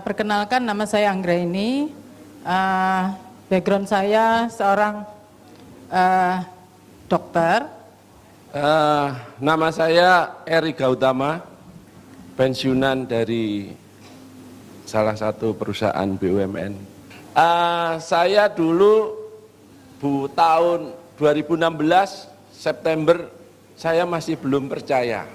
Perkenalkan, nama saya Anggraini. Background saya seorang dokter. Nama saya Eri Gautama, pensiunan dari salah satu perusahaan BUMN. Saya dulu tahun 2016 September saya masih belum percaya.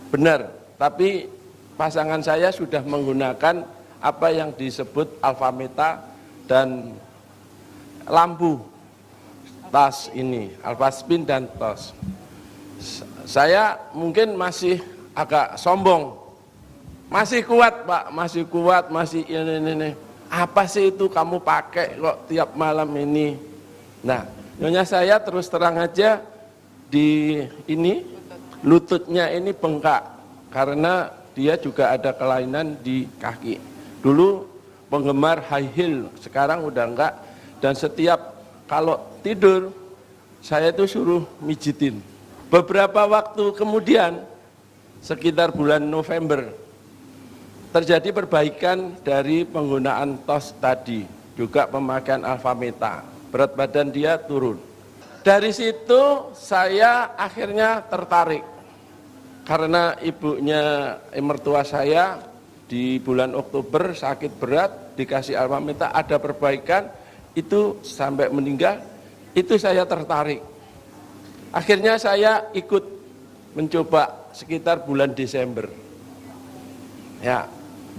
Benar, tapi pasangan saya sudah menggunakan apa yang disebut alfameta dan lampu TOS ini, alfaspin dan TOS. Saya mungkin masih agak sombong, masih kuat Pak, masih kuat, masih ini. Apa sih itu kamu pakai kok tiap malam ini? Nah, nyonya saya terus terang aja di ini lututnya ini bengkak karena dia juga ada kelainan di kaki. Dulu penggemar high heel, sekarang udah enggak. Dan setiap kalau tidur saya itu suruh mijitin. Beberapa waktu kemudian, sekitar bulan November, terjadi perbaikan dari penggunaan TOS tadi, juga pemakaian alfameta. Berat badan dia turun. Dari situ saya akhirnya tertarik. Karena ibunya, mertua saya di bulan Oktober sakit berat, dikasih alfameta, ada perbaikan, itu sampai meninggal, itu saya tertarik. Akhirnya saya ikut mencoba sekitar bulan Desember. Ya,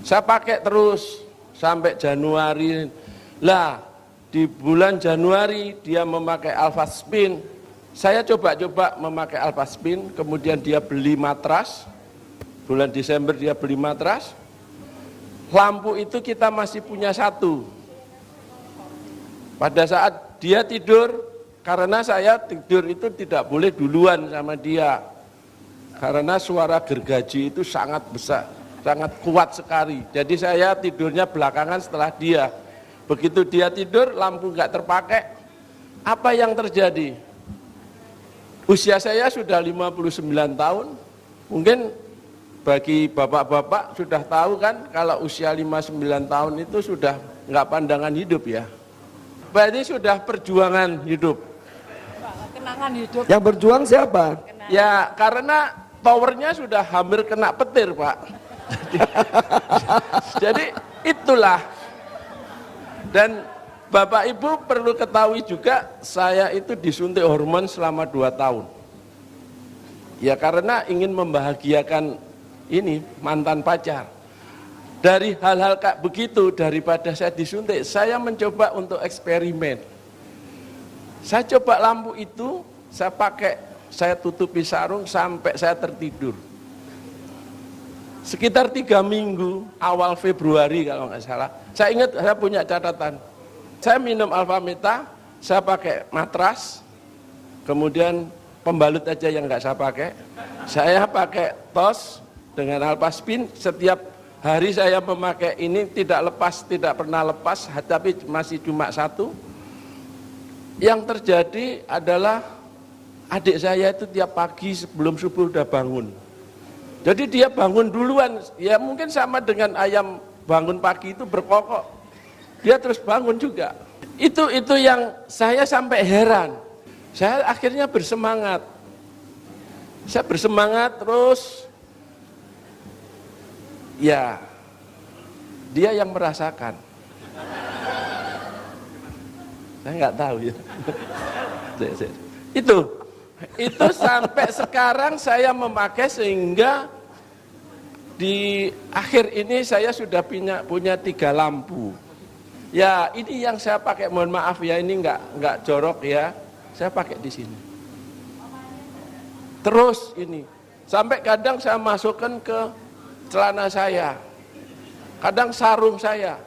saya pakai terus sampai Januari. Lah, di bulan Januari dia memakai alfaspin. Saya coba-coba memakai alfaspin, kemudian dia beli matras. Bulan Desember dia beli matras. Lampu itu kita masih punya satu. Pada saat dia tidur, karena saya tidur itu tidak boleh duluan sama dia. Karena suara gergaji itu sangat besar, sangat kuat sekali. Jadi saya tidurnya belakangan setelah dia. Begitu dia tidur, lampu nggak terpakai. Apa yang terjadi? Usia saya sudah 59 tahun. Mungkin bagi bapak-bapak sudah tahu kan, kalau usia 59 tahun itu sudah nggak pandangan hidup ya. Berarti sudah perjuangan hidup. Kenangan hidup. Yang berjuang siapa? Ya karena towernya sudah hampir kena petir Pak. Jadi itulah. Dan Bapak Ibu perlu ketahui juga, saya itu disuntik hormon selama 2 tahun. Ya karena ingin membahagiakan ini mantan pacar. Dari hal-hal kayak begitu, daripada saya disuntik, saya mencoba untuk eksperimen. Saya coba lampu itu, saya pakai, saya tutupi sarung sampai saya tertidur. Sekitar 3 minggu, awal Februari kalau nggak salah, saya ingat saya punya catatan. Saya minum alfameta, saya pakai matras, kemudian pembalut aja yang nggak saya pakai. Saya pakai TOS dengan alfaspin, setiap hari saya memakai ini tidak lepas, tidak pernah lepas, tapi masih cuma satu. Yang terjadi adalah adik saya itu tiap pagi sebelum subuh udah bangun. Jadi dia bangun duluan, ya mungkin sama dengan ayam bangun pagi itu berkokok. Dia terus bangun juga. Itu yang saya sampai heran. Saya akhirnya bersemangat. Saya bersemangat terus. Ya, dia yang merasakan. Saya nggak tahu ya. Itu sampai sekarang saya memakai sehingga di akhir ini saya sudah punya 3 lampu. Ya, ini yang saya pakai. Mohon maaf ya, ini nggak jorok ya. Saya pakai di sini. Terus ini sampai kadang saya masukkan ke celana saya, kadang sarung saya.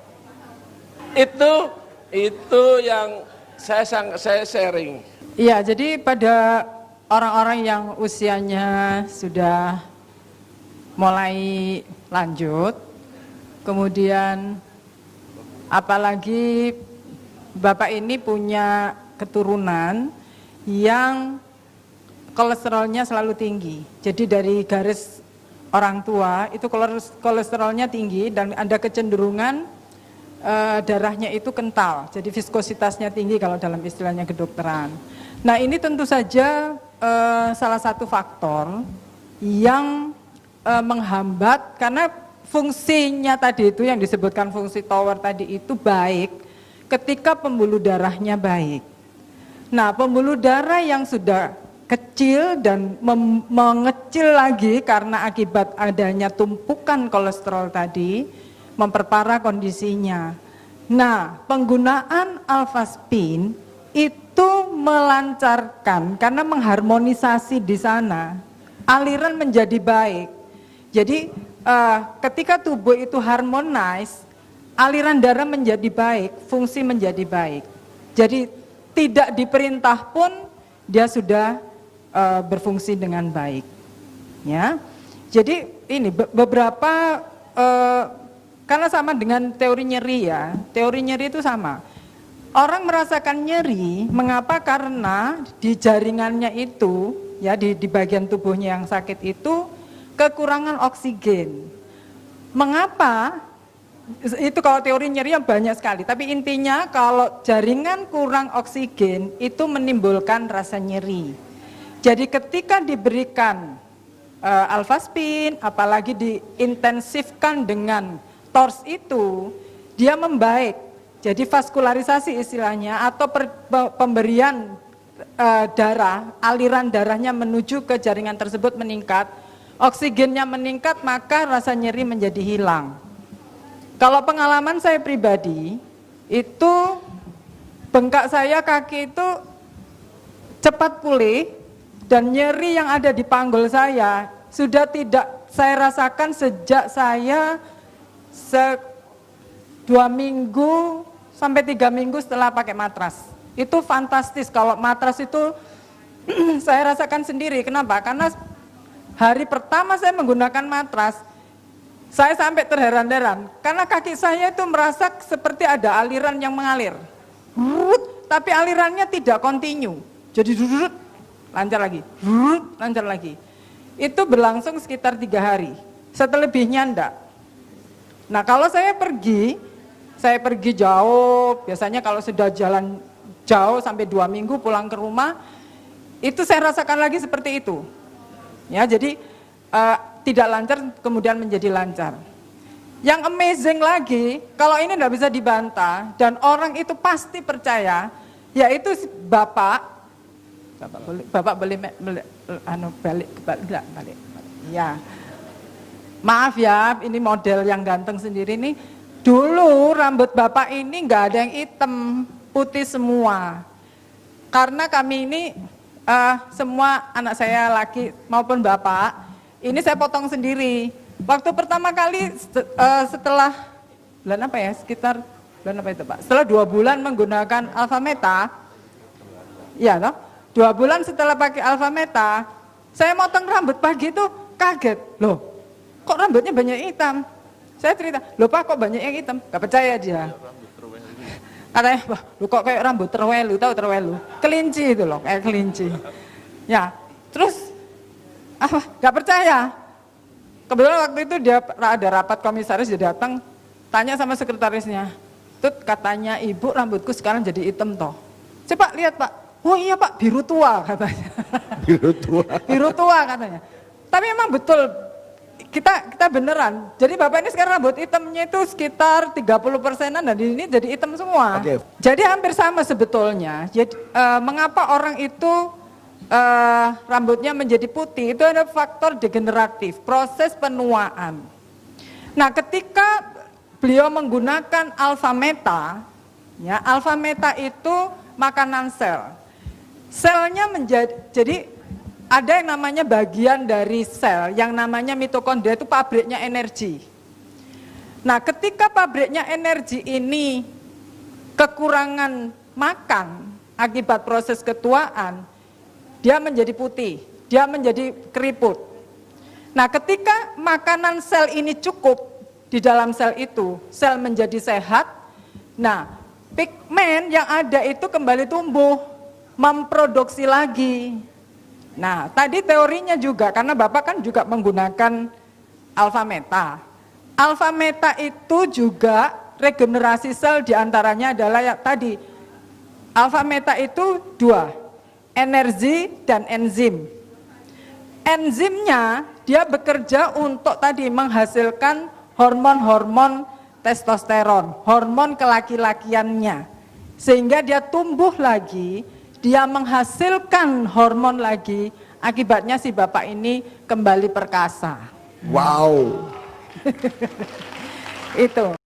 Itu yang saya sharing. Iya, jadi pada orang-orang yang usianya sudah mulai lanjut, kemudian apalagi Bapak ini punya keturunan yang kolesterolnya selalu tinggi. Jadi dari garis orang tua itu kolesterolnya tinggi dan ada kecenderungan darahnya itu kental, jadi viskositasnya tinggi kalau dalam istilahnya kedokteran. Nah ini tentu saja salah satu faktor yang menghambat, karena fungsinya tadi itu yang disebutkan fungsi tower tadi itu baik ketika pembuluh darahnya baik. Nah pembuluh darah yang sudah kecil dan mengecil lagi karena akibat adanya tumpukan kolesterol tadi, memperparah kondisinya. Nah, penggunaan alfaspin itu melancarkan karena mengharmonisasi di sana, aliran menjadi baik. Jadi ketika tubuh itu harmonis, aliran darah menjadi baik, fungsi menjadi baik. Jadi tidak diperintah pun dia sudah berfungsi dengan baik. Ya, jadi ini beberapa karena sama dengan teori nyeri ya, teori nyeri itu sama. Orang merasakan nyeri, mengapa? Karena di jaringannya itu, ya di bagian tubuhnya yang sakit itu kekurangan oksigen. Mengapa? Itu kalau teori nyeri yang banyak sekali, tapi intinya kalau jaringan kurang oksigen itu menimbulkan rasa nyeri. Jadi ketika diberikan alfaspin, apalagi diintensifkan dengan TORS itu, dia membaik. Jadi vaskularisasi istilahnya atau pemberian darah, aliran darahnya menuju ke jaringan tersebut meningkat, oksigennya meningkat, maka rasa nyeri menjadi hilang. Kalau pengalaman saya pribadi, itu bengkak saya kaki itu cepat pulih dan nyeri yang ada di panggul saya sudah tidak saya rasakan sejak saya 2 minggu sampai 3 minggu setelah pakai matras. Itu fantastis. Kalau matras itu saya rasakan sendiri. Kenapa? Karena hari pertama saya menggunakan matras, saya sampai terheran-heran karena kaki saya itu merasa seperti ada aliran yang mengalir, tapi alirannya tidak kontinu. Jadi lancar lagi, lancar lagi. Itu berlangsung sekitar 3 hari. Setelebihnya enggak. Nah kalau saya pergi jauh, biasanya kalau sudah jalan jauh sampai 2 minggu pulang ke rumah, itu saya rasakan lagi seperti itu. Ya, jadi tidak lancar kemudian menjadi lancar. Yang amazing lagi, kalau ini tidak bisa dibantah dan orang itu pasti percaya, yaitu Bapak balik. Ya. Maaf ya, ini model yang ganteng sendiri nih. Dulu rambut Bapak ini nggak ada yang hitam, putih semua. Karena kami ini semua anak saya laki maupun Bapak, ini saya potong sendiri. Waktu pertama kali setelah bulan apa ya? Sekitar bulan apa itu Pak? Setelah 2 bulan menggunakan Alpha Meta, ya toh? 2 bulan setelah pakai Alpha Meta, saya motong rambut pagi itu kaget, loh. Kok rambutnya banyak hitam? Saya cerita, loh Pak kok banyak yang hitam? Gak percaya dia. Katanya, wah lu kok kayak rambut terwelu, tahu terwelu? Kelinci itu loh, kayak kelinci. Ya, terus gak percaya. Kebetulan waktu itu dia ada rapat komisaris, dia datang, tanya sama sekretarisnya, Tut katanya ibu rambutku sekarang jadi hitam toh. Coba lihat Pak, oh iya Pak biru tua katanya. Biru tua. Biru tua katanya. Tapi emang betul, kita beneran. Jadi Bapak ini sekarang rambut hitamnya itu sekitar 30%-an dan ini jadi hitam semua. Okay. Jadi hampir sama sebetulnya. Jadi mengapa orang itu rambutnya menjadi putih? Itu ada faktor degeneratif, proses penuaan. Nah, ketika beliau menggunakan Alpha Meta, ya Alpha Meta itu makanan sel. Selnya jadi ada yang namanya bagian dari sel, yang namanya mitokondria itu pabriknya energi. Nah ketika pabriknya energi ini kekurangan makan akibat proses ketuaan, dia menjadi putih, dia menjadi keriput. Nah ketika makanan sel ini cukup di dalam sel itu, sel menjadi sehat, nah pigmen yang ada itu kembali tumbuh, memproduksi lagi. Nah, tadi teorinya juga, karena Bapak kan juga menggunakan alfa meta. Alfa meta itu juga regenerasi sel diantaranya adalah ya, tadi alfa meta itu dua, energi dan enzim. Enzimnya dia bekerja untuk tadi menghasilkan hormon-hormon testosteron, hormon kelaki-lakiannya. Sehingga dia tumbuh lagi, dia menghasilkan hormon lagi, akibatnya si bapak ini kembali perkasa. Wow. Itu.